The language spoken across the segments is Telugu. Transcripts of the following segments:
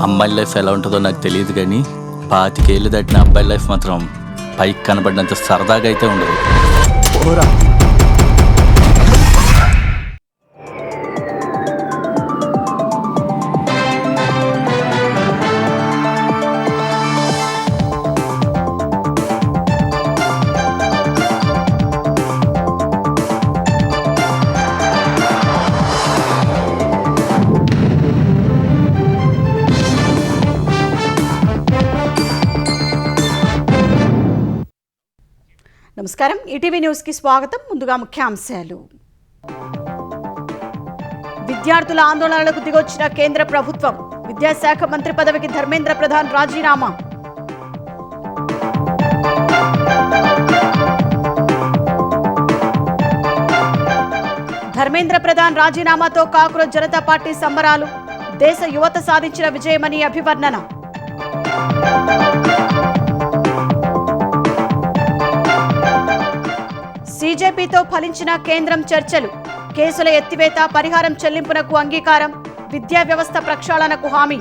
అమ్మాయి లైఫ్ ఎలా ఉంటుందో నాకు తెలియదు కానీ 25 ఏళ్ళు దాటిన అబ్బాయి లైఫ్ మాత్రం పైకి కనబడినంత సరదాగా అయితే ఉండదు. ఓరా నమస్కారం, ఈటీవీ న్యూస్ కి స్వాగతం. ముందుగా ముఖ్యాంశాలు. విద్యార్థుల ఆందోళనలకు దిగొచ్చిన కేంద్ర ప్రభుత్వం. విద్యాశాఖ మంత్రి పదవికి ధర్మేంద్ర ప్రధాన్ రాజీనామా. ధర్మేంద్ర ప్రధాన్ రాజీనామాతో కాక్రోజ్ జనతా పార్టీ సంబరాలు. దేశ యువత సాధించిన విజయమని అభివర్ణన. బీజేపీతో ఫలించిన కేంద్రం చర్చలు. కేసుల ఎత్తివేత, పరిహారం చెల్లింపునకు అంగీకారం. విద్యా వ్యవస్థ ప్రక్షాళనకు హామీ.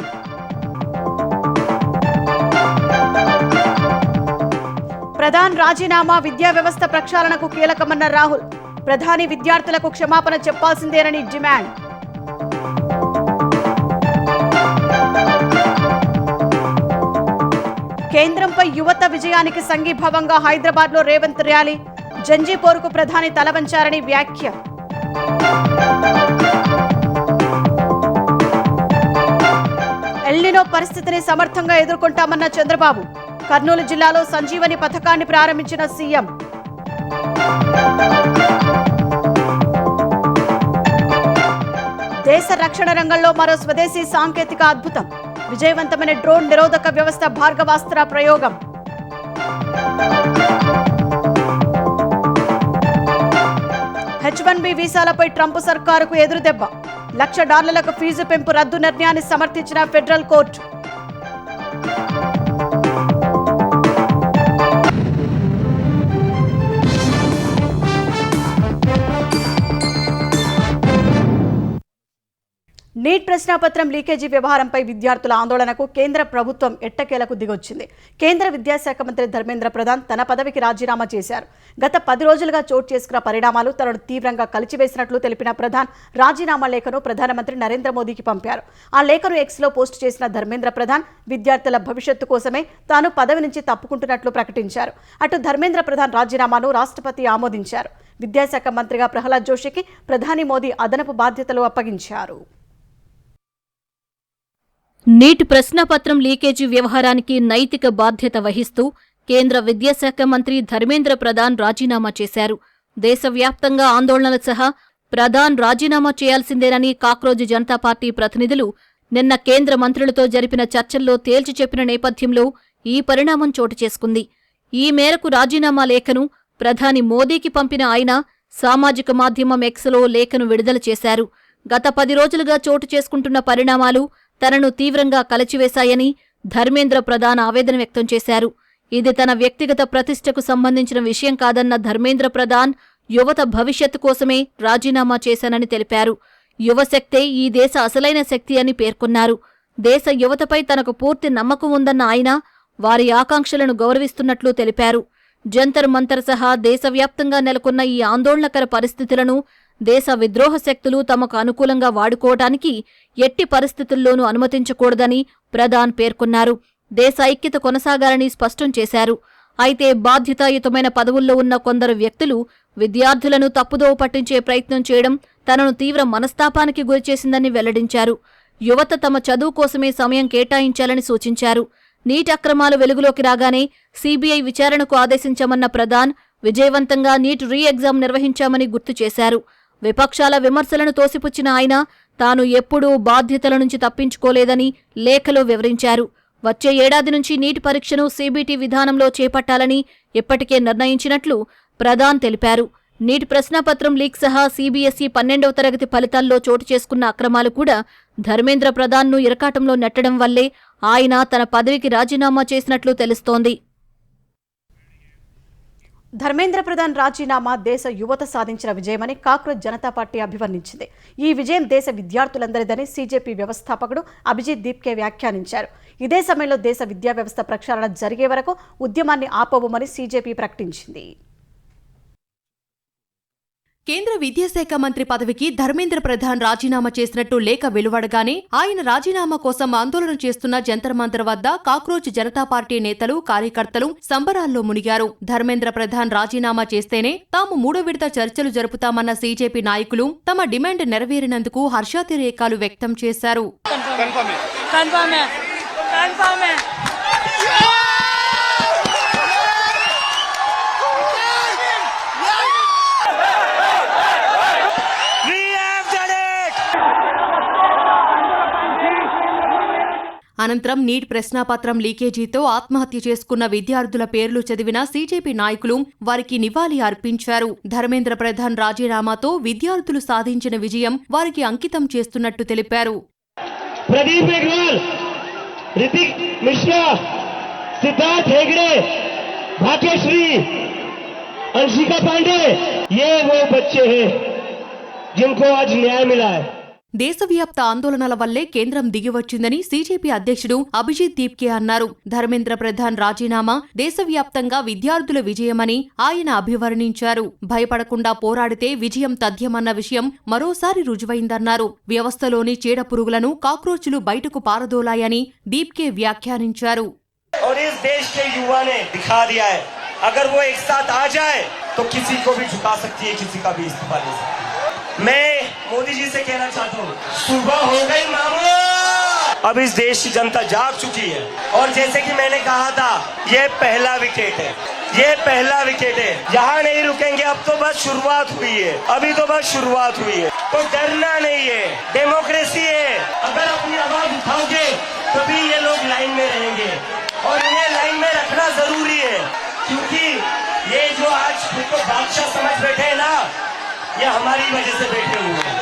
ప్రధాన్ రాజీనామా విద్యా వ్యవస్థ ప్రక్షాళనకు కీలకమన్న రాహుల్. ప్రధాని విద్యార్థులకు క్షమాపణ చెప్పాల్సిందేనని డిమాండ్. కేంద్రంపై యువత విజయానికి సంఘీభావంగా హైదరాబాద్లో రేవంత్ ర్యాలీ. జంజీపోరుకు ప్రధాని తలవంచారని వ్యాఖ్య. ఎల్నినో పరిస్థితిని సమర్థంగా ఎదుర్కొంటామన్న చంద్రబాబు. కర్నూలు జిల్లాలో సంజీవని పథకాన్ని ప్రారంభించిన సీఎం. దేశ రక్షణ రంగంలో మరో స్వదేశీ సాంకేతిక అద్భుతం. విజయవంతమైన డ్రోన్ నిరోధక వ్యవస్థ భార్గవాస్త్ర ప్రయోగం. H1B వీసాలపై ట్రంప్ సర్కారుకు ఎదురుదెబ్బ. $1,00,000 ఫీజు పెంపు రద్దు నిర్ణయాన్ని సమర్థించిన ఫెడరల్ కోర్టు. నీట్ ప్రశ్నాపత్రం లీకేజీ వ్యవహారంపై విద్యార్థుల ఆందోళనకు కేంద్ర ప్రభుత్వం ఎట్టకేలకు దిగొచ్చింది. కేంద్ర విద్యాశాఖ మంత్రి ధర్మేంద్ర ప్రధాన్ తన పదవికి రాజీనామా చేశారు. గత 10 రోజులుగా చోటు చేసుకున్న పరిణామాలు తనను తీవ్రంగా కలిచివేసినట్లు తెలిపిన ప్రధాన్ రాజీనామా లేఖను ప్రధానమంత్రి నరేంద్ర మోదీకి పంపారు. ఆ లేఖను ఎక్స్లో పోస్ట్ చేసిన ధర్మేంద్ర ప్రధాన్ విద్యార్థుల భవిష్యత్తు కోసమే తాను పదవి నుంచి తప్పుకుంటున్నట్లు ప్రకటించారు. అటు ధర్మేంద్ర ప్రధాన్ రాజీనామాను రాష్ట్రపతి ఆమోదించారు. విద్యాశాఖ మంత్రిగా ప్రహ్లాద్ జోషికి ప్రధాని మోదీ అదనపు బాధ్యతలు అప్పగించారు. నీట్ ప్రశ్నాపత్రం లీకేజీ వ్యవహారానికి నైతిక బాధ్యత వహిస్తూ కేంద్ర విద్యాశాఖ మంత్రి ధర్మేంద్ర ప్రధాన్ రాజీనామా చేశారు. దేశవ్యాప్తంగా ఆందోళనలు సహా ప్రధాన్ రాజీనామా చేయాల్సిందేనని కాక్రోజ్ జనతా పార్టీ ప్రతినిధులు నిన్న కేంద్ర మంత్రులతో జరిపిన చర్చల్లో తేల్చి చెప్పిన నేపథ్యంలో ఈ పరిణామం చోటు చేసుకుంది. ఈ మేరకు రాజీనామా లేఖను ప్రధాని మోదీకి పంపిన ఆయన సామాజిక మాధ్యమం ఎక్స్లో లేఖను విడుదల చేశారు. గత 10 రోజులుగా చోటు చేసుకుంటున్న పరిణామాలు తనను తీవ్రంగా కలచివేశాయని ధర్మేంద్ర ప్రధాన్ ఆవేదన వ్యక్తం చేశారు. ఇది తన వ్యక్తిగత ప్రతిష్టకు సంబంధించిన విషయం కాదన్న ధర్మేంద్ర ప్రధాన్ యువత భవిష్యత్తు కోసమే రాజీనామా చేశానని తెలిపారు. యువశక్తే ఈ దేశ అసలైన శక్తి అని పేర్కొన్నారు. దేశ యువతపై తనకు పూర్తి నమ్మకం ఉందన్న ఆయన వారి ఆకాంక్షలను గౌరవిస్తున్నట్లు తెలిపారు. జంతర్ మంతర్ సహా దేశవ్యాప్తంగా నెలకొన్న ఈ ఆందోళనకర పరిస్థితులను దేశ విద్రోహ శక్తులు తమకు అనుకూలంగా వాడుకోవటానికి ఎట్టి పరిస్థితుల్లోనూ అనుమతించకూడదని ప్రధాన్ పేర్కొన్నారు. దేశ ఐక్యత కొనసాగాలని స్పష్టం చేశారు. అయితే బాధ్యతాయుతమైన పదవుల్లో ఉన్న కొందరు వ్యక్తులు విద్యార్థులను తప్పుదోవ పట్టించే ప్రయత్నం చేయడం తనను తీవ్ర మనస్తాపానికి గురిచేసిందని వెల్లడించారు. యువత తమ చదువు కోసమే సమయం కేటాయించాలని సూచించారు. నీట్ అక్రమాలు వెలుగులోకి రాగానే సీబీఐ విచారణకు ఆదేశించామన్న ప్రధాన్ విజయవంతంగా నీట్ రీ ఎగ్జామ్ నిర్వహించామని గుర్తు చేశారు. విపక్షాల విమర్శలను తోసిపుచ్చిన ఆయన తాను ఎప్పుడూ బాధ్యతల నుంచి తప్పించుకోలేదని లేఖలో వివరించారు. వచ్చే ఏడాది నుంచి నీట్ పరీక్షను సీబీటీ విధానంలో చేపట్టాలని ఇప్పటికే నిర్ణయించినట్లు ప్రధాన్ తెలిపారు. నీట్ ప్రశ్నాపత్రం లీక్ సహా సీబీఎస్ఈ 12వ తరగతి ఫలితాల్లో చోటు చేసుకున్న అక్రమాలు కూడా ధర్మేంద్ర ప్రధాన్ను ఇరకాటంలో నెట్టడం వల్లే ఆయన తన పదవికి రాజీనామా చేసినట్లు తెలుస్తోంది. ధర్మేంద్ర ప్రధాన్ రాజీనామా దేశ యువత సాధించిన విజయమని కాక్రోచ్ జనతా పార్టీ అభివర్ణించింది. ఈ విజయం దేశ విద్యార్థులందరిదని సీజేపీ వ్యవస్థాపకుడు అభిజిత్ దీప్కే వ్యాఖ్యానించారు. ఇదే సమయంలో దేశ విద్యా వ్యవస్థ ప్రక్షాళన జరిగే వరకు ఉద్యమాన్ని ఆపబోమని సీజేపీ ప్రకటించింది. కేంద్ర విద్యాశాఖ మంత్రి పదవికి ధర్మేంద్ర ప్రధాన్ రాజీనామా చేసినట్టు లేఖ వెలువడగానే ఆయన రాజీనామా కోసం ఆందోళన చేస్తున్న జంతర్ మంతర్ వద్ద కాక్రోచ్ జనతా పార్టీ నేతలు, కార్యకర్తలు సంబరాల్లో మునిగారు. ధర్మేంద్ర ప్రధాన్ రాజీనామా చేస్తేనే తాము 3వ విడత చర్చలు జరుపుతామన్న సీజేపీ నాయకులు తమ డిమాండ్ నెరవేరినందుకు హర్షాతిరేకాలు వ్యక్తం చేశారు. అనంతరం నీట్ ప్రశ్నాపత్రం లీకేజీతో ఆత్మహత్య చేసుకున్న విద్యార్థుల పేర్లు చదివిన సీజేపీ నాయకులు వారికి నివాళి అర్పించారు. ధర్మేంద్ర ప్రధాన్ రాజీనామాతో విద్యార్థులు సాధించిన విజయం వారికి అంకితం చేస్తున్నట్టు తెలిపారు. प्रदीप मेघवाल, ऋतिक मिश्रा, सिद्धार्थ हेगड़े, भाग्यश्री, अंशिका पांडे, ये वो बच्चे हैं जिनको आज न्याय मिला है. దేశవ్యాప్త ఆందోళనల వల్లే కేంద్రం దిగివచ్చిందని సీజేపీ అధ్యక్షుడు అభిజిత్ దీప్కే అన్నారు. ధర్మేంద్ర ప్రధాన్ రాజీనామా దేశవ్యాప్తంగా విద్యార్థుల విజయమని ఆయన అభివర్ణించారు. భయపడకుండా పోరాడితే విజయం తథ్యమన్న విషయం మరోసారి రుజువైందన్నారు. వ్యవస్థలోని చీడపురుగులను కాక్రోచ్లు బయటకు పారదోలాయని దీప్కే వ్యాఖ్యానించారు. अगर वो एक साथ आ जाए तो किसी को भी झुका सकती है, किसी का भी इस्तीफा ले सकती है. मैं मोदी जी से कहना चाहता हूँ, सुबह हो गई मामू, अब इस देश की जनता जाग चुकी है. और जैसे कि मैंने कहा था, ये पहला विकेट है, ये पहला विकेट है. यहाँ नहीं रुकेंगे, अब तो बस शुरुआत हुई है, अभी तो बस शुरुआत हुई है. तो डरना नहीं है, डेमोक्रेसी है. अगर अपनी आवाज उठाओगे तभी ये लोग लाइन में रहेंगे और इन्हें लाइन में रखना जरूरी है. क्योंकि ये जो आज खुद को बादशाह समझ बैठे हैं ना, ये हमारी वजह से बैठे हुए हैं.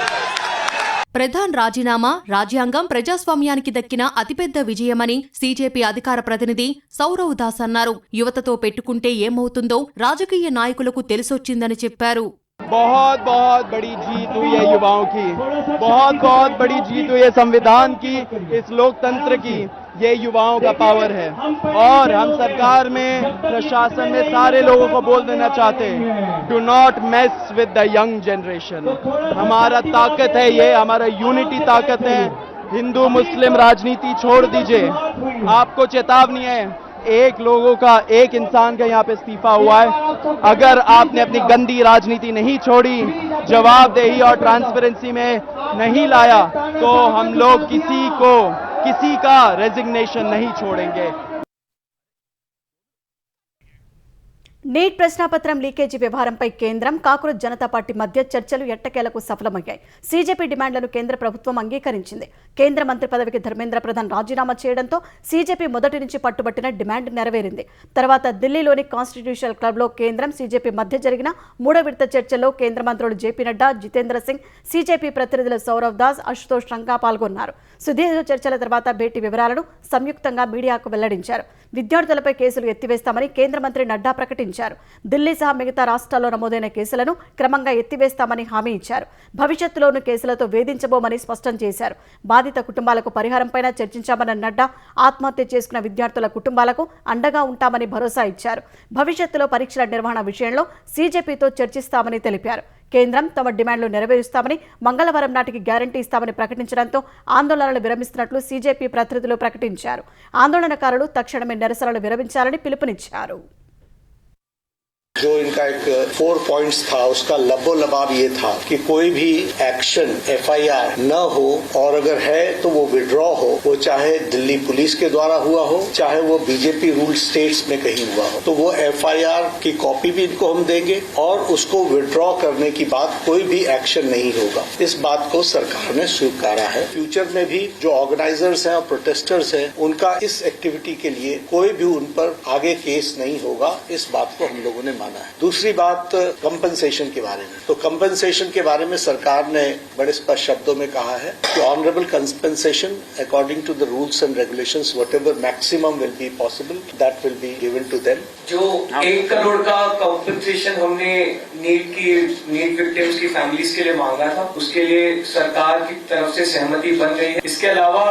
ప్రధాన్ రాజీనామా రాజ్యాంగం ప్రజాస్వామ్యానికి దక్కిన అతిపెద్ద విజయమని సీజేపీ అధికార ప్రతినిధి సౌరవ్ దాస్ అన్నారు. యువతతో పెట్టుకుంటే ఏమవుతుందో రాజకీయ నాయకులకు తెలిసొచ్చిందని చెప్పారు. बहुत बहुत बड़ी जीत हुई है युवाओं की, बहुत बहुत बड़ी जीत हुई है संविधान की, इस लोकतंत्र की. ये युवाओं का पावर है और हम सरकार में, प्रशासन में सारे लोगों को बोल देना चाहते हैं, do not mess with the young generation. हमारा ताकत है, ये हमारा यूनिटी ताकत है. हिंदू मुस्लिम राजनीति छोड़ दीजिए. आपको चेतावनी है, एक लोगों का, एक इंसान का यहाँ पे इस्तीफा हुआ है. अगर आपने अपनी गंदी राजनीति नहीं छोड़ी, जवाबदेही और ट्रांसपेरेंसी में नहीं लाया, तो हम लोग किसी का रेजिग्नेशन नहीं छोड़ेंगे. నీట్ ప్రశ్నాపత్రం లీకేజీ వ్యవహారంపై కేంద్రం, కాక్రోచ్ జనతా పార్టీ మధ్య చర్చలు ఎట్టకేలకు సఫలమయ్యాయి. సీజేపీ డిమాండ్లను కేంద్ర ప్రభుత్వం అంగీకరించింది. కేంద్ర మంత్రి పదవికి ధర్మేంద్ర ప్రధాన్ రాజీనామా చేయడంతో సీజేపీ మొదటి నుంచి పట్టుబట్టిన డిమాండ్ నెరవేరింది. తర్వాత ఢిల్లీలోని కాన్స్టిట్యూషనల్ క్లబ్లో కేంద్రం, సీజేపీ మధ్య జరిగిన 3వ విడత చర్చల్లో కేంద్ర మంత్రులు జేపీ నడ్డా, జితేంద్ర సింగ్, సీజేపీ ప్రతినిధులు సౌరవ్ దాస్, అశుతోష్ రంగా పాల్గొన్నారు. సుదీర్ఘ చర్చల తర్వాత భేటీ వివరాలను సంయుక్తంగా మీడియాకు వెల్లడించారు. విద్యార్థులపై కేసులు ఎత్తివేస్తామని కేంద్ర మంత్రి నడ్డా ప్రకటించారు. ఢిల్లీ సహా మిగతా రాష్ట్రాల్లో నమోదైన కేసులను క్రమంగా ఎత్తివేస్తామని హామీ ఇచ్చారు. భవిష్యత్తులోనూ కేసులతో వేధించబోమని స్పష్టం చేశారు. బాధిత కుటుంబాలకు పరిహారంపైన చర్చించామన్న నడ్డా ఆత్మహత్య చేసుకున్న విద్యార్థుల కుటుంబాలకు అండగా ఉంటామని భరోసా ఇచ్చారు. భవిష్యత్తులో పరీక్షల నిర్వహణ విషయంలో సీజేపీతో చర్చిస్తామని తెలిపారు. కేంద్రం తమ డిమాండ్లు నెరవేరుస్తామని, మంగళవారం నాటికి గ్యారంటీ ఇస్తామని ప్రకటించడంతో ఆందోళనలు విరమిస్తున్నట్లు సీజేపీ ప్రతినిధులు ప్రకటించారు. ఆందోళనకారులు తక్షణమే నిరసనలు విరమించాలని పిలుపునిచ్చారు. जो इनका एक 4 पॉइंट्स था, उसका लबोलबाब ये था कि कोई भी एक्शन एफआईआर न हो, और अगर है तो वो विड्रॉ हो, वो चाहे दिल्ली पुलिस के द्वारा हुआ हो, चाहे वो बीजेपी रूल स्टेट्स में कहीं हुआ हो. तो वो एफआईआर की कॉपी भी इनको हम देंगे और उसको विड्रॉ करने की बात, कोई भी एक्शन नहीं होगा. इस बात को सरकार ने स्वीकारा है. फ्यूचर में भी जो ऑर्गेनाइजर्स हैं और प्रोटेस्टर्स हैं, उनका इस एक्टिविटी के लिए कोई भी उन पर आगे केस नहीं होगा. इस बात को हम लोगों ने माना है। दूसरी बात कंपनसेशन के बारे में, तो कंपनसेशन के बारे में सरकार ने बड़े स्पष्ट शब्दों में कहा है कि honourable compensation according to the rules and regulations whatever maximum will be possible that will be given to them. जो 1 करोड़ का कंपनसेशन हमने नीड विक्टिम्स की फैमिलीज के लिए मांगा था, उसके लिए सरकार की तरफ से सहमति बन गई है। इसके अलावा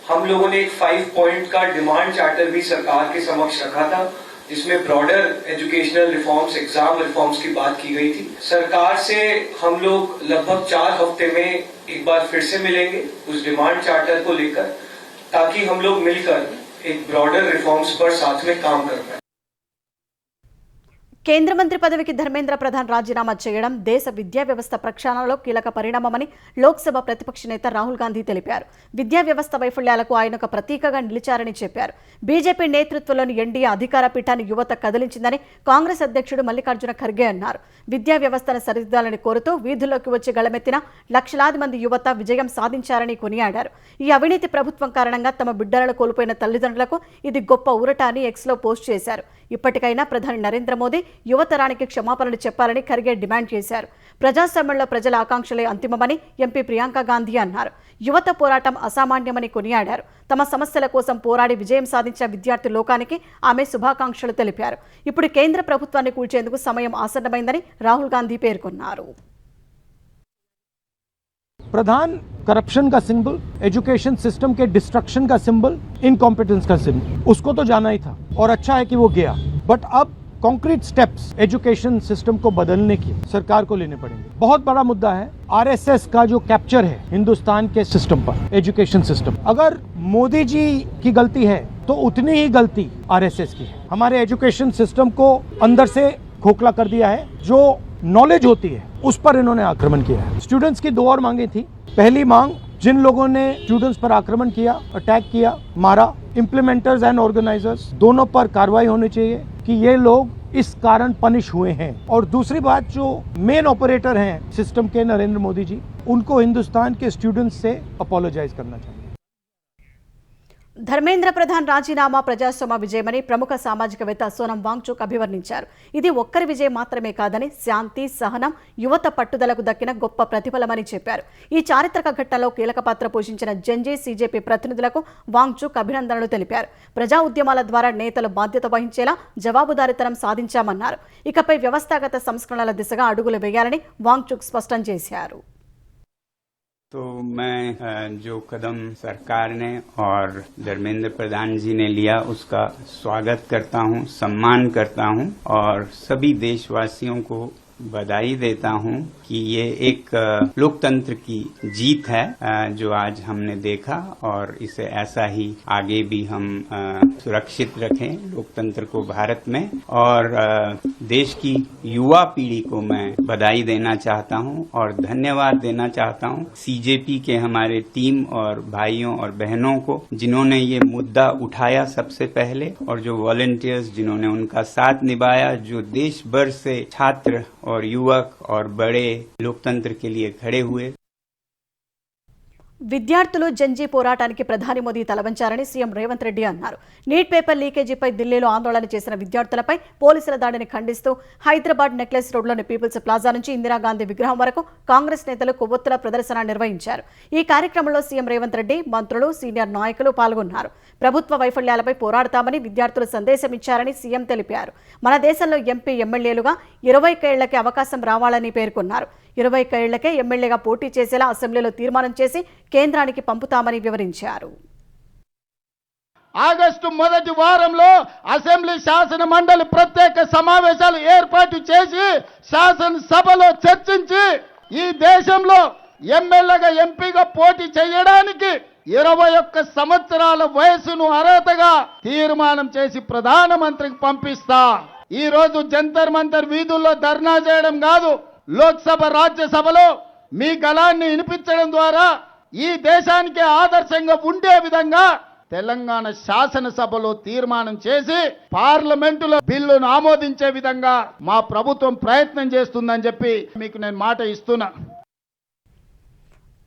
हम लोगों ने एक 5 पॉइंट का डिमांड चार्टर भी सरकार के समक्ष रखा था, जिसमें broader educational reforms, exam reforms की बात की गई थी। सरकार से हम लोग लगभग 4 हफ्ते में एक बार फिर से मिलेंगे उस डिमांड चार्टर को लेकर, ताकि हम लोग मिलकर एक ब्रॉडर रिफॉर्म्स पर साथ में काम कर पाए। కేంద్ర మంత్రి పదవికి ధర్మేంద్ర ప్రధాన్ రాజీనామా చేయడం దేశ విద్యా వ్యవస్థ ప్రక్షాళనలో కీలక పరిణామమని లోక్సభ ప్రతిపక్ష నేత రాహుల్ గాంధీ తెలిపారు. విద్యా వ్యవస్థ వైఫల్యాలకు ఆయన ఒక ప్రతీకగా నిలిచారని చెప్పారు. బీజేపీ నేతృత్వంలోని ఎన్డీఏ అధికార పీఠాన్ని యువత కదిలించిందని కాంగ్రెస్ అధ్యక్షుడు మల్లికార్జున ఖర్గే అన్నారు. విద్యా వ్యవస్థను సరిదిద్దాలని కోరుతూ వీధుల్లోకి వచ్చి గళమెత్తిన లక్షలాది మంది యువత విజయం సాధించారని కొనియాడారు. ఈ అవినీతి ప్రభుత్వం కారణంగా తమ బిడ్డలను కోల్పోయిన తల్లిదండ్రులకు ఇది గొప్ప ఊరట అని ఎక్స్లో పోస్ట్ చేశారు. ఇప్పటికైనా ప్రధాని నరేంద్ర మోదీ యువతరానికి క్షమాపణలు చెప్పాలని ఖర్గే డిమాండ్ చేశారు. ప్రజాస్వామ్యంలో ప్రజల ఆకాంక్షలే అంతిమమని ఎంపీ ప్రియాంక గాంధీ అన్నారు. యువత పోరాటం అసామాన్యమని కొనియాడారు. తమ సమస్యల కోసం పోరాడి విజయం సాధించిన విద్యార్థి లోకానికి ఆమె శుభాకాంక్షలు తెలిపారు. ఇప్పుడు కేంద్ర ప్రభుత్వాన్ని కూల్చేందుకు సమయం ఆసన్నమైందని రాహుల్ గాంధీ పేర్కొన్నారు. प्रधान करप्शन का सिंबल, एजुकेशन सिस्टम के डिस्ट्रक्शन का सिंबल, इनकॉम्पिटेंस का सिंबल, उसको तो जाना ही था और अच्छा है कि वो गया। बट अब कॉन्क्रीट स्टेप्स एजुकेशन सिस्टम को बदलने की सरकार को लेने पड़ेंगे। बहुत बड़ा मुद्दा है आरएसएस का जो कैप्चर है हिंदुस्तान के सिस्टम पर, एजुकेशन सिस्टम। अगर मोदी जी की गलती है तो उतनी ही गलती आरएसएस की है। हमारे एजुकेशन सिस्टम को अंदर से खोखला कर दिया है। जो नॉलेज होती है उस पर इन्होंने आक्रमण किया है। स्टूडेंट्स की 2 और मांगे थी। पहली मांग, जिन लोगों ने स्टूडेंट्स पर आक्रमण किया, अटैक किया, मारा, इम्प्लीमेंटर्स एंड ऑर्गेनाइजर्स दोनों पर कार्रवाई होनी चाहिए कि ये लोग इस कारण पनिश हुए हैं। और दूसरी बात, जो मेन ऑपरेटर हैं सिस्टम के नरेंद्र मोदी जी, उनको हिंदुस्तान के स्टूडेंट्स से अपोलोजाइज करना चाहिए। ధర్మేంద్ర ప్రధాన్ రాజీనామా ప్రజాస్వామ్య విజయమని ప్రముఖ సామాజికవేత్త సోనం వాంగ్చుక్ అభివర్ణించారు. ఇది ఒక్కరి విజయం మాత్రమే కాదని శాంతి, సహనం, యువత పట్టుదలకు దక్కిన గొప్ప ప్రతిఫలమని చెప్పారు. ఈ చారిత్రక ఘట్టంలో కీలక పాత్ర పోషించిన జెన్జీ సీజేపీ ప్రతినిధులకు వాంగ్చుక్ అభినందనలు తెలిపారు. ప్రజా ఉద్యమాల ద్వారా నేతలు బాధ్యత వహించేలా జవాబుదారీతనం సాధించామన్నారు. ఇకపై వ్యవస్థాగత సంస్కరణల దిశగా అడుగులు వేయాలని వాంగ్చుక్ స్పష్టం చేశారు. तो मैं जो कदम सरकार ने और धर्मेंद्र प्रधान जी ने लिया उसका स्वागत करता हूं, सम्मान करता हूं और सभी देशवासियों को बधाई देता हूं कि ये एक लोकतंत्र की जीत है जो आज हमने देखा, और इसे ऐसा ही आगे भी हम सुरक्षित रखें लोकतंत्र को भारत में। और देश की युवा पीढ़ी को मैं बधाई देना चाहता हूं और धन्यवाद देना चाहता हूं सीजेपी के हमारे टीम और भाइयों और बहनों को, जिन्होंने ये मुद्दा उठाया सबसे पहले, और जो वॉलंटियर्स जिन्होंने उनका साथ निभाया, जो देश भर से छात्र और युवक और बड़े लोकतंत्र के लिए खड़े हुए। విద్యార్థులు జంజీ పోరాటానికి ప్రధాని మోదీ తలవంచారని సీఎం రేవంత్ రెడ్డి అన్నారు. నీట్ పేపర్ లీకేజీపై ఢిల్లీలో ఆందోళన చేసిన విద్యార్థులపై పోలీసుల దాడిని ఖండిస్తూ హైదరాబాద్ నెక్లెస్ రోడ్లోని పీపుల్స్ ప్లాజా నుంచి ఇందిరాగాంధీ విగ్రహం వరకు కాంగ్రెస్ నేతలు కొవ్వొత్తుల ప్రదర్శన నిర్వహించారు. ఈ కార్యక్రమంలో సీఎం రేవంత్ రెడ్డి, మంత్రులు, సీనియర్ నాయకులు పాల్గొన్నారు. ప్రభుత్వ వైఫల్యాలపై పోరాడతామని విద్యార్థులు సందేశం ఇచ్చారని సీఎం తెలిపారు. మన దేశంలో ఎంపీ, ఎమ్మెల్యేలుగా 20 ఏళ్లకే అవకాశం రావాలని పేర్కొన్నారు. 20 ఏళ్లకే ఎమ్మెల్యేగా పోటీ చేసేలా అసెంబ్లీలో తీర్మానం చేసి కేంద్రానికి పంపుతామని వివరించారు. ఆగస్టు మొదటి వారంలో అసెంబ్లీ శాసన మండలి ప్రత్యేక సమావేశాలు ఏర్పాటు చేసి శాసనసభలో చర్చించి ఈ దేశంలో ఎమ్మెల్యేగా, ఎంపీగా పోటీ చేయడానికి 21 సంవత్సరాల వయసును అర్హతగా తీర్మానం చేసి ప్రధానమంత్రికి పంపిస్తా. ఈ రోజు జంతర్ మంతర్ వీధుల్లో ధర్నా చేయడం కాదు, లోక్సభ, రాజ్యసభలో మీ గళాన్ని వినిపించడం ద్వారా ఈ దేశానికి ఆదర్శంగా ఉండే విధంగా తెలంగాణ శాసనసభలో తీర్మానం చేసి పార్లమెంటులో బిల్లును ఆమోదించే విధంగా మా ప్రభుత్వం ప్రయత్నం చేస్తుందని చెప్పి మీకు నేను మాట ఇస్తున్నా.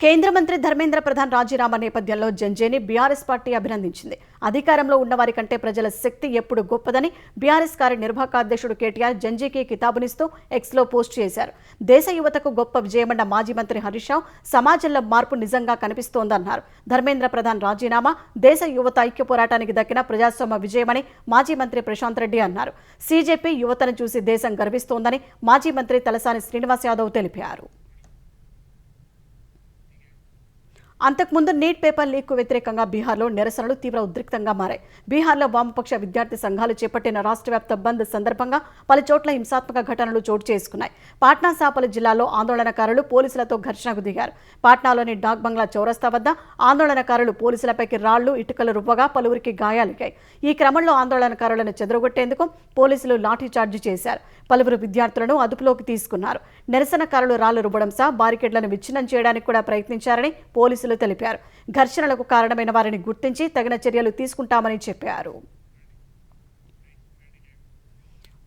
కేంద్ర మంత్రి ధర్మేంద్ర ప్రధాన్ రాజీనామా నేపథ్యంలో జంజేని బీఆర్ఎస్ పార్టీ అభినందించింది. అధికారంలో ఉన్నవారి కంటే ప్రజల శక్తి ఎప్పుడు గొప్పదని బీఆర్ఎస్ కార్యనిర్వాహక అధ్యక్షుడు కేటీఆర్ జంజీకి కితాబునిస్తూ ఎక్స్లో పోస్ట్ చేశారు. దేశ యువతకు గొప్ప విజయమన్న మాజీ మంత్రి హరీష్ రావు సమాజంలో మార్పు నిజంగా కనిపిస్తోందన్నారు. ధర్మేంద్ర ప్రధాన్ రాజీనామా దేశ యువత ఐక్య పోరాటానికి దక్కిన ప్రజాస్వామ్య విజయమని మాజీ మంత్రి ప్రశాంత్ రెడ్డి అన్నారు. సీజేపీ యువతను చూసి దేశం గర్విస్తోందని మాజీ మంత్రి తలసాని శ్రీనివాస్ యాదవ్ తెలిపారు. అంతకుముందు నీట్ పేపర్ లీక్కు వ్యతిరేకంగా బీహార్లో నిరసనలు తీవ్ర ఉద్రిక్తంగా మారాయి. బీహార్లో వామపక్ష విద్యార్థి సంఘాలు చేపట్టిన రాష్ట్ర వ్యాప్త బంద్ సందర్భంగా పలు చోట్ల హింసాత్మక ఘటనలు చోటు చేసుకున్నాయి. పాట్నా సాపల్ జిల్లాలో ఆందోళనకారులు పోలీసులతో ఘర్షణకు దిగారు. పాట్నాలోని డాక్ బంగ్లా చౌరస్తా వద్ద ఆందోళనకారులు పోలీసులపైకి రాళ్లు ఇటుకలు రువ్వగా పలువురికి గాయాలయ్యాయి. ఈ క్రమంలో ఆందోళనకారులను చెదరగొట్టేందుకు పోలీసులు లాఠీచార్జి చేశారు. పలువురు విద్యార్థులను అదుపులోకి తీసుకున్నారు. నిరసనకారులు రాళ్లు రువ్వడం సహా బారికేడ్లను విచ్ఛిన్నం చేయడానికి కూడా ప్రయత్నించారని పోలీసులు తెలిపారు. ఘర్షణలకు కారణమైన వారిని గుర్తించి తగిన చర్యలు తీసుకుంటామని చెప్పారు.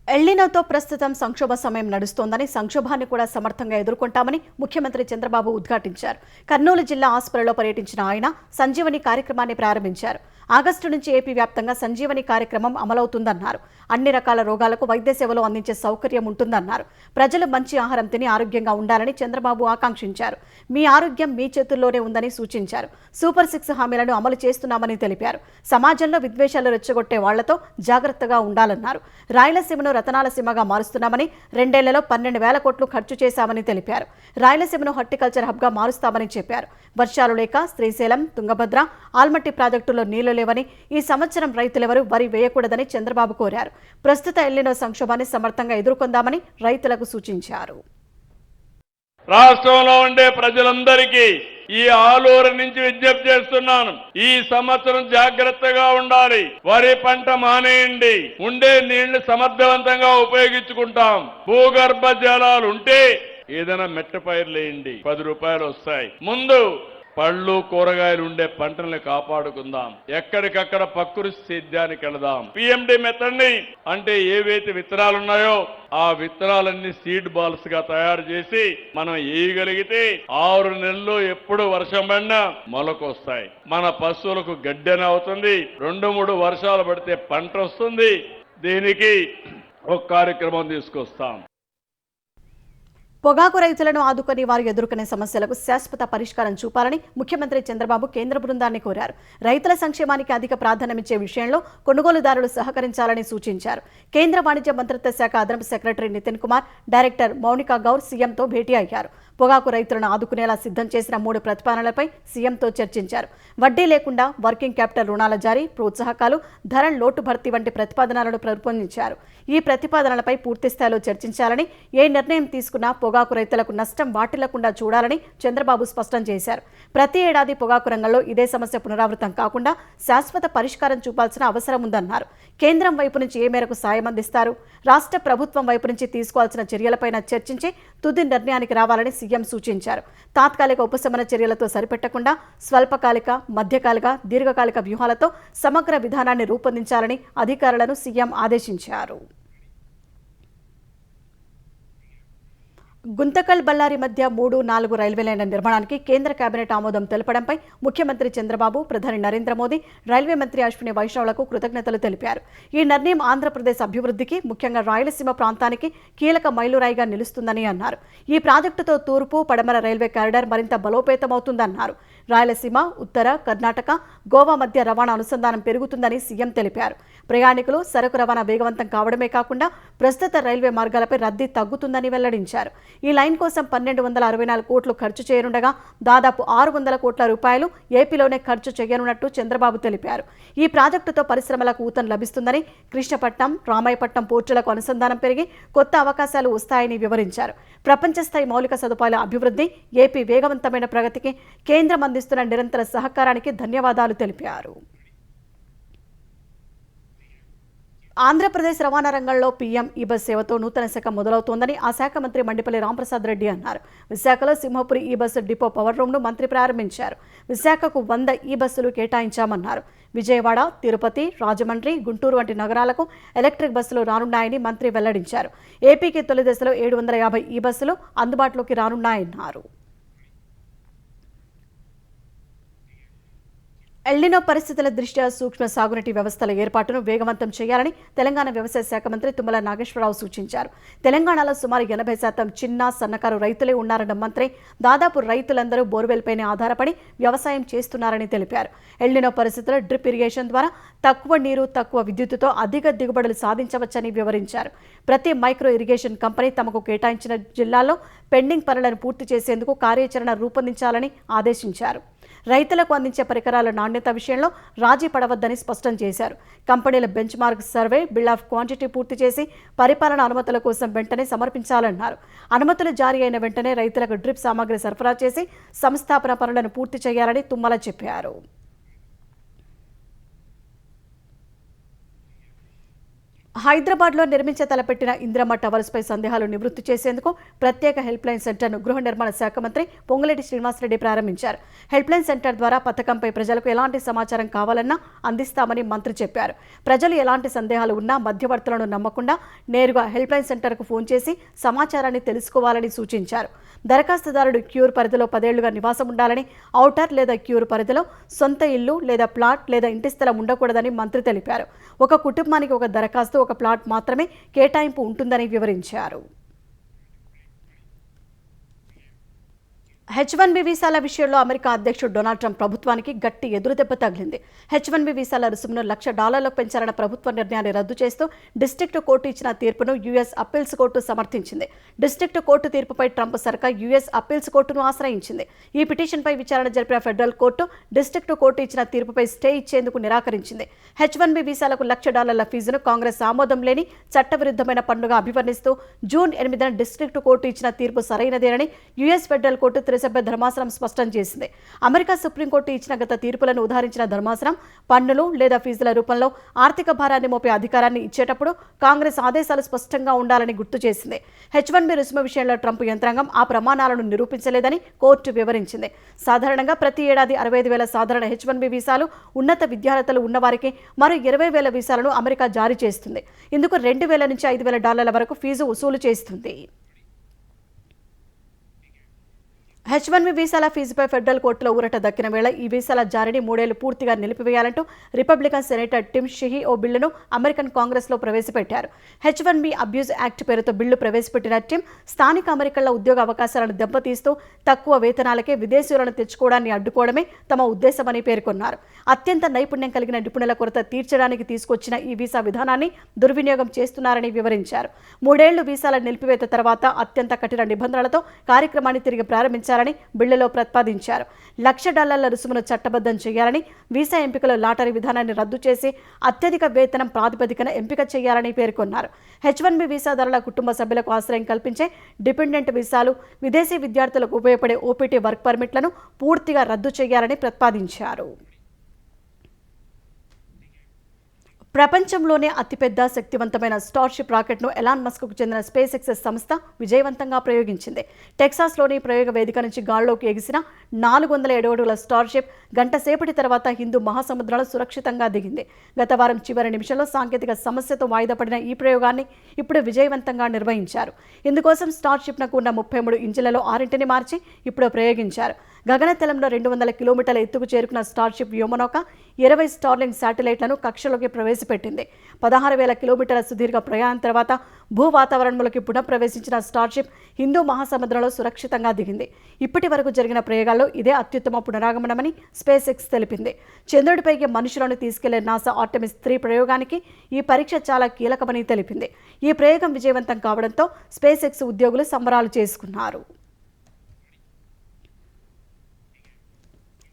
ఎల్నినోతో ప్రస్తుతం సంక్షోభ సమయం నడుస్తోందని, సంక్షోభాన్ని కూడా సమర్థంగా ఎదుర్కొంటామని ముఖ్యమంత్రి చంద్రబాబు ఉద్ఘాటించారు. కర్నూలు జిల్లా ఆస్పత్రిలో పర్యటించిన ఆయన సంజీవని కార్యక్రమాన్ని ప్రారంభించారు. ఆగస్టు నుంచి ఏపీ వ్యాప్తంగా సంజీవని కార్యక్రమం అమలవుతుందన్నారు. అన్ని రకాల రోగాలకు వైద్య సేవలు అందించే సౌకర్యం ఉంటుందన్నారు. ప్రజలు మంచి ఆహారం తిని ఆరోగ్యంగా ఉండాలని చంద్రబాబు ఆకాంక్షించారు. మీ ఆరోగ్యం మీ చేతుల్లోనే ఉందని సూచించారు. సూపర్ 6 హామీలను అమలు చేస్తున్నామని తెలిపారు. సమాజంలో విద్వేషాలు రెచ్చగొట్టే వాళ్లతో జాగ్రత్తగా ఉండాలన్నారు. రాయలసీమను రతనాల సీమగా మారుస్తున్నామని, 2 ఏళ్లలో 12,000 కోట్లు ఖర్చు చేశామని తెలిపారు. రాయలసీమను హార్టికల్చర్ హబ్గా మారుస్తామని చెప్పారు. వర్షాలు లేక శ్రీశైలం, తుంగభద్ర, ఆల్మట్టి ప్రాజెక్టుల్లో నీళ్లు లేవని, ఈ సంవత్సరం రైతులెవరూ వరి వేయకూడదని చంద్రబాబు కోరారు. ప్రస్తుత ఎల్నినో సంక్షోభాన్ని సమర్థంగా ఎదుర్కొందామని రైతులకు సూచించారు. రాష్ట్రంలో ఉండే ప్రజలందరికీ ఈ ఆలూరు నుంచి విజ్ఞప్తి చేస్తున్నాను. ఈ సంవత్సరం జాగ్రత్తగా ఉండాలి. వరి పంట మానేయండి. ఉండే నీళ్లు సమర్థవంతంగా ఉపయోగించుకుంటాం. భూగర్భ జలాలు ఉంటే ఏదైనా మెట్ట పైర్లు వేయండి, 10 రూపాయలు వస్తాయి. ముందు పళ్ళు కూరగాయలు ఉండే పంటల్ని కాపాడుకుందాం. ఎక్కడికక్కడ ప్రకృతి సేద్యానికి వెళదాం. పిఎండి మెథడ్ ని అంటే ఏవైతే విత్తనాలు ఉన్నాయో ఆ విత్తనాలన్నీ సీడ్ బాల్స్ గా తయారు చేసి మనం వేయగలిగితే 6 నెలలు ఎప్పుడు వర్షం పడినా మొలకొస్తాయి. మన పశువులకు గడ్డెన అవుతుంది. 2-3 వర్షాలు పడితే పంట వస్తుంది. దీనికి ఒక కార్యక్రమం తీసుకొస్తాం. పొగాకు రైతులను ఆదుకొని వారు ఎదుర్కొనే సమస్యలకు శాశ్వత పరిష్కారం చూపాలని ముఖ్యమంత్రి చంద్రబాబు కేంద్ర బృందాన్ని కోరారు. రైతుల సంక్షేమానికి అధిక ప్రాధాన్యమిచ్చే విషయంలో కొనుగోలుదారులు సహకరించాలని సూచించారు. కేంద్ర వాణిజ్య మంత్రిత్వ శాఖ అదనపు సెక్రటరీ నితిన్ కుమార్, డైరెక్టర్ మౌనికా గౌర్ సీఎంతో భేటీ అయ్యారు. పొగాకు రైతులను ఆదుకునేలా సిద్ధం చేసిన 3 ప్రతిపాదనలపై సీఎంతో చర్చించారు. వడ్డీ లేకుండా వర్కింగ్ క్యాపిటల్ రుణాల జారీ, ప్రోత్సాహకాలు, ధర లోటు భర్తీ వంటి ప్రతిపాదనలను రూపొందించారు. ఈ ప్రతిపాదనలపై పూర్తిస్థాయిలో చర్చించాలని, ఏ నిర్ణయం తీసుకున్నా పొగాకు రైతులకు నష్టం వాటిల్లకుండా చూడాలని చంద్రబాబు స్పష్టం చేశారు. ప్రతి ఏడాది పొగాకు రంగంలో ఇదే సమస్య పునరావృతం కాకుండా శాశ్వత పరిష్కారం చూపాల్సిన అవసరం ఉందన్నారు. కేంద్రం వైపు నుంచి ఏ మేరకు సాయం అందిస్తారు, రాష్ట్ర ప్రభుత్వం వైపు నుంచి తీసుకోవాల్సిన చర్యలపైన చర్చించి తుది నిర్ణయానికి రావాలని సీఎం సూచించారు. తాత్కాలిక ఉపశమన చర్యలతో సరిపెట్టకుండా స్వల్పకాలిక, మధ్యకాలిక, దీర్ఘకాలిక వ్యూహాలతో సమగ్ర విధానాన్ని రూపొందించాలని అధికారులను సీఎం ఆదేశించారు. గుంతకల్ బళ్ళారి మధ్య 3-4 రైల్వే లైన్ల నిర్మాణానికి కేంద్ర కేబినెట్ ఆమోదం తెలపడంపై ముఖ్యమంత్రి చంద్రబాబు, ప్రధాని నరేంద్ర మోదీ, రైల్వే మంత్రి అశ్విని వైష్ణవ్లకు కృతజ్ఞతలు తెలిపారు. ఈ నిర్ణయం ఆంధ్రప్రదేశ్ అభివృద్ధికి, ముఖ్యంగా రాయలసీమ ప్రాంతానికి కీలక మైలురాయిగా నిలుస్తుందని అన్నారు. ఈ ప్రాజెక్టుతో తూర్పు, పడమర రైల్వే కారిడార్ మరింత బలోపేతమవుతుందన్నారు. రాయలసీమ, ఉత్తర, కర్ణాటక, గోవా మధ్య రవాణా అనుసంధానం పెరుగుతుందని సీఎం తెలిపారు. ప్రయాణికులు, సరకు రవాణా వేగవంతం కావడమే కాకుండా ప్రస్తుత రైల్వే మార్గాలపై రద్దీ తగ్గుతుందని వెల్లడించారు. ఈ లైన్ కోసం 1264 కోట్లు ఖర్చు చేయనుండగా దాదాపు 600 కోట్ల రూపాయలు ఏపీలోనే ఖర్చు చేయనున్నట్టు చంద్రబాబు తెలిపారు. ఈ ప్రాజెక్టుతో పరిశ్రమలకు ఊతం లభిస్తుందని, కృష్ణపట్నం, రామాయపట్నం పోర్టులకు అనుసంధానం పెరిగి కొత్త అవకాశాలు వస్తాయని వివరించారు. ప్రపంచ స్థాయి మౌలిక సదుపాయాల అభివృద్ధి, ఏపీ వేగవంతమైన ప్రగతికి కేంద్రం అందిస్తున్న నిరంతర సహకారానికి ధన్యవాదాలు తెలిపారు. ఆంధ్రప్రదేశ్ రవాణా రంగంలో పీఎం ఈ బస్ సేవతో నూతన శాఖ మొదలవుతోందని ఆ శాఖ మంత్రి మండిపల్లి రాంప్రసాద్ రెడ్డి అన్నారు. విశాఖలో సింహపురి ఈ బస్సు డిపో పవర్ రూమ్ను మంత్రి ప్రారంభించారు. విశాఖకు 100 ఈ బస్సులు కేటాయించామన్నారు. విజయవాడ, తిరుపతి, రాజమండ్రి, గుంటూరు వంటి నగరాలకు ఎలక్ట్రిక్ బస్సులు రానున్నాయని మంత్రి వెల్లడించారు. ఏపీకి తొలి దశలో 750 ఈ బస్సులు అందుబాటులోకి రానున్నాయన్నారు. ఎల్నినో పరిస్థితుల దృష్ట్యా సూక్ష్మ సాగునీటి వ్యవస్థల ఏర్పాటును వేగవంతం చేయాలని తెలంగాణ వ్యవసాయ శాఖ మంత్రి తుమ్మల నాగేశ్వరరావు సూచించారు. తెలంగాణలో సుమారు 80% చిన్న సన్నకారు రైతులే ఉన్నారన్న మంత్రి దాదాపు రైతులందరూ బోర్వెల్పైనే ఆధారపడి వ్యవసాయం చేస్తున్నారని తెలిపారు. ఎల్నినో పరిస్థితుల్లో డ్రిప్ ఇరిగేషన్ ద్వారా తక్కువ నీరు తక్కువ విద్యుత్తుతో అధిక దిగుబడులు సాధించవచ్చని వివరించారు. ప్రతి మైక్రో ఇరిగేషన్ కంపెనీ తమకు కేటాయించిన జిల్లాల్లో పెండింగ్ పనులను పూర్తి చేసేందుకు కార్యాచరణ రూపొందించాలని ఆదేశించారు. రైతులకు అందించే పరికరాల నాణ్యత విషయంలో రాజీ పడవద్దని స్పష్టం చేశారు. కంపెనీల bench mark survey, bill of quantity పూర్తి చేసి పరిపాలన అనుమతుల కోసం వెంటనే సమర్పించాలన్నారు. అనుమతులు జారీ అయిన వెంటనే రైతులకు డ్రిప్ సామాగ్రి సరఫరా చేసి సంస్థాపన పనులను పూర్తి చేయాలని తుమ్మల చెప్పారు. హైదరాబాద్లో నిర్మించ తలపెట్టిన ఇందిరమ్మ టవర్స్పై సందేహాలు నివృత్తి చేసేందుకు ప్రత్యేక హెల్ప్ లైన్ సెంటర్ను గృహ నిర్మాణ శాఖ మంత్రి పొంగులేటి శ్రీనివాసరెడ్డి ప్రారంభించారు. హెల్ప్ లైన్ సెంటర్ ద్వారా పథకంపై ప్రజలకు ఎలాంటి సమాచారం కావాలన్నా అందిస్తామని మంత్రి చెప్పారు. ప్రజలు ఎలాంటి సందేహాలు ఉన్నా మధ్యవర్తులను నమ్మకుండా నేరుగా హెల్ప్ లైన్ సెంటర్కు ఫోన్ చేసి సమాచారాన్ని తెలుసుకోవాలని సూచించారు. దరఖాస్తుదారుడు క్యూర్ పరిధిలో 10 ఏళ్లుగా నివాసం ఉండాలని, ఔటర్ లేదా క్యూర్ పరిధిలో సొంత ఇల్లు లేదా ప్లాట్ లేదా ఇంటి స్థలం ఉండకూడదని మంత్రి తెలిపారు. ఒక కుటుంబానికి ఒక దరఖాస్తు, ఒక ప్లాట్ మాత్రమే కేటాయింపు ఉంటుందని వివరించారు. H-1B వీసాల విషయంలో అమెరికా అధ్యక్షుడు డొనాల్డ్ ట్రంప్ ప్రభుత్వానికి గట్టి ఎదురుదెబ్బ తగిలింది. H-1B వీసాల రుసుమును $1,00,000 పెంచాలన్న ప్రభుత్వ నిర్ణయాన్ని రద్దు చేస్తూ డిస్ట్రిక్ట్ కోర్టు ఇచ్చిన తీర్పును యుఎస్ అప్పీల్స్ కోర్టు సమర్థించింది. డిస్ట్రిక్ట్ కోర్టు తీర్పుపై ట్రంప్ సర్కార్ యుఎస్ అప్పీల్స్ కోర్టును ఆశ్రయించింది. ఈ పిటిషన్పై విచారణ జరిపిన ఫెడరల్ కోర్టు డిస్ట్రిక్ట్ కోర్టు ఇచ్చిన తీర్పుపై స్టే ఇచ్చేందుకు నిరాకరించింది. H-1B వీసాలకు $1,00,000 ఫీజును కాంగ్రెస్ ఆమోదం లేని చట్టవిరుద్ధమైన పన్నుగా అభివర్ణిస్తూ జూన్ 8న డిస్ట్రిక్ట్ కోర్టు ఇచ్చిన తీర్పు సరైనదేనని యుఎస్ ఫెడరల్ కోర్టు సభ్య ధర్మాసనం స్పష్టం చేసింది. అమెరికా సుప్రీంకోర్టు ఇచ్చిన గత తీర్పులను ఉదాహరించిన ధర్మాసనం పన్నులు లేదా ఫీజుల రూపంలో ఆర్థిక భారాన్ని మోపే అధికారాన్ని ఇచ్చేటప్పుడు కాంగ్రెస్ ఆదేశాలు స్పష్టంగా ఉండాలని గుర్తు చేసింది. H-1B రుసుము విషయంలో ట్రంప్ యంత్రాంగం ఆ ప్రమాణాలను నిరూపించలేదని కోర్టు వివరించింది. సాధారణంగా ప్రతి ఏడాది 65,000 సాధారణ H-1B వీసాలు, ఉన్నత విద్యార్హతలు ఉన్నవారికి మరో 20,000 వీసాలను అమెరికా జారీ చేస్తుంది. ఇందుకు $2,000 నుంచి $5,000 వరకు ఫీజు వసూలు చేస్తుంది. H-1B వీసాల ఫీజుపై ఫెడరల్ కోర్టులో ఊరట దక్కిన వేళ ఈ వీసాల జారీని 3 ఏళ్లు పూర్తిగా నిలిపివేయాలంటూ రిపబ్లికన్ సెనేటర్ టిమ్ షిహీ ఓ బిల్లును అమెరికన్ కాంగ్రెస్లో ప్రవేశపెట్టారు. H-1B అబ్యూజ్ యాక్ట్ పేరుతో బిల్లు ప్రవేశపెట్టిన టిమ్ స్థానిక అమెరికన్ల ఉద్యోగ అవకాశాలను దెబ్బతీస్తూ తక్కువ వేతనాలకే విదేశీయులను తెచ్చుకోవడాన్ని అడ్డుకోవడమే తమ ఉద్దేశమని పేర్కొన్నారు. అత్యంత నైపుణ్యం కలిగిన నిపుణుల కొరత తీర్చడానికి తీసుకొచ్చిన ఈ వీసా విధానాన్ని దుర్వినియోగం చేస్తున్నారని వివరించారు. 3 ఏళ్లు వీసాల నిలిపివేత తర్వాత అత్యంత కఠిన నిబంధనలతో కార్యక్రమాన్ని తిరిగి ప్రారంభించారు బిల్లులో ప్రతిపాదించారు. $1,00,000 రుసుమును చట్టబద్ధం చేయాలని, వీసా ఎంపికలో లాటరీ విధానాన్ని రద్దు చేసి అత్యధిక వేతనం ప్రాతిపదికన ఎంపిక చేయాలని పేర్కొన్నారు. H-1B వీసాదారుల కుటుంబ సభ్యులకు ఆశ్రయం కల్పించే డిపెండెంట్ వీసాలు, విదేశీ విద్యార్థులకు ఉపయోగపడే OPT వర్క్ పర్మిట్లను పూర్తిగా రద్దు చేయాలని ప్రతిపాదించారు. ప్రపంచంలోనే అతిపెద్ద శక్తివంతమైన స్టార్షిప్ రాకెట్ను ఎలాన్ మస్క్కు చెందిన స్పేస్ ఎక్స్ సంస్థ విజయవంతంగా ప్రయోగించింది. టెక్సాస్లోని ప్రయోగ వేదిక నుంచి గాల్లోకి ఎగిసిన 407 అడుగుల స్టార్షిప్ గంట సేపటి తర్వాత హిందూ మహాసముద్రంలో సురక్షితంగా దిగింది. గత వారం చివరి నిమిషంలో సాంకేతిక సమస్యతో వాయిదా పడిన ఈ ప్రయోగాన్ని ఇప్పుడు విజయవంతంగా నిర్వహించారు. ఇందుకోసం స్టార్షిప్నకు ఉన్న 33 ఇంజిన్లలో 6ని మార్చి ఇప్పుడు ప్రయోగించారు. గగనతలంలో 200 కిలోమీటర్ల ఎత్తుకు చేరుకున్న స్టార్షిప్ వ్యోమనౌక 20 స్టార్లింగ్ శాటిలైట్లను కక్షలోకి ప్రవేశపెట్టింది. 16,000 కిలోమీటర్ల సుదీర్ఘ ప్రయాణం తర్వాత భూ వాతావరణంలోకి పునఃప్రవేశించిన స్టార్షిప్ హిందూ మహాసముద్రంలో సురక్షితంగా దిగింది. ఇప్పటి వరకు జరిగిన ప్రయోగాల్లో ఇదే అత్యుత్తమ పునరాగమనమని స్పేస్ ఎక్స్ తెలిపింది. చంద్రుడిపైకి మనుషులను తీసుకెళ్లే నాసా ఆర్టెమిస్ 3 ప్రయోగానికి ఈ పరీక్ష చాలా కీలకమని తెలిపింది. ఈ ప్రయోగం విజయవంతం కావడంతో స్పేస్ ఎక్స్ ఉద్యోగులు సంబరాలు చేసుకున్నారు.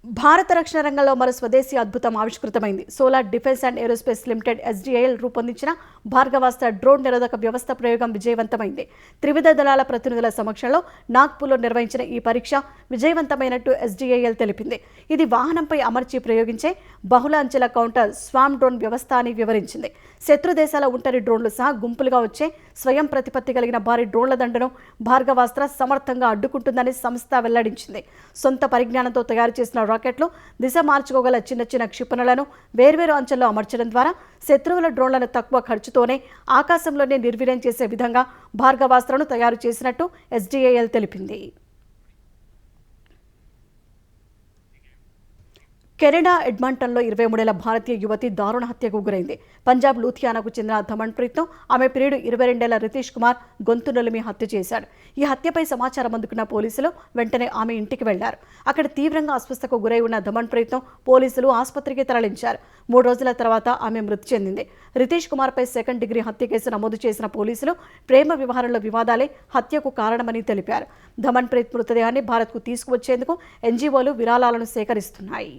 భారత రక్షణ రంగంలో మరో స్వదేశీ అద్భుతం ఆవిష్కృతమైంది. Solar defence and aerospace limited SDIL రూపొందించిన భార్గవాస్త్ర డ్రోన్ నిరోధక వ్యవస్థ ప్రయోగం విజయవంతమైంది. త్రివిధ దళాల ప్రతినిధుల సమక్షంలో నాగ్పూర్లో నిర్వహించిన ఈ పరీక్ష విజయవంతమైనట్టు SDIL తెలిపింది. ఇది వాహనంపై అమర్చి ప్రయోగించే బహుళ అంచెల కౌంటర్ స్వామ్ డ్రోన్ వ్యవస్థ అని వివరించింది. శత్రు దేశాల ఒంటరి డ్రోన్లు సహా గుంపులుగా వచ్చే స్వయం ప్రతిపత్తి కలిగిన భారీ డ్రోన్ల దండను భార్గవాస్త్ర సమర్థంగా అడ్డుకుంటుందని సంస్థ వెల్లడించింది. సొంత పరిజ్ఞానంతో తయారు చేసిన రాకెట్లు దిశ మార్చుకోగల చిన్న చిన్న క్షిపణులను వేర్వేరు అంచెల్లో అమర్చడం ద్వారా శత్రువుల డ్రోన్లను తక్కువ ఖర్చుతోనే ఆకాశంలోనే నిర్వీర్యం చేసే విధంగా భార్గవాస్త్రను తయారు చేసినట్టు SDIL తెలిపింది. కెనడా ఎడ్మంటన్లో 23 భారతీయ యువతి దారుణ హత్యకు గురైంది. పంజాబ్ లూథియానాకు చెందిన ధమన్ ప్రీత్ను ఆమె ప్రియుడు 22 రితీష్ కుమార్ గొంతు నలిమి హత్య చేశాడు. ఈ హత్యపై సమాచారం అందుకున్న పోలీసులు వెంటనే ఆమె ఇంటికి వెళ్లారు. అక్కడ తీవ్రంగా అస్వస్థకు గురై ఉన్న ధమన్ ప్రీత్ను పోలీసులు ఆసుపత్రికి తరలించారు. 3 రోజుల తర్వాత ఆమె మృతి చెందింది. రితీష్ కుమార్పై 2nd డిగ్రీ హత్య కేసు నమోదు చేసిన పోలీసులు ప్రేమ వ్యవహారంలో వివాదాలే హత్యకు కారణమని తెలిపారు. ధమన్ ప్రీత్ మృతదేహాన్ని భారత్కు తీసుకువచ్చేందుకు ఎన్జీఓలు విరాళాలను సేకరిస్తున్నాయి.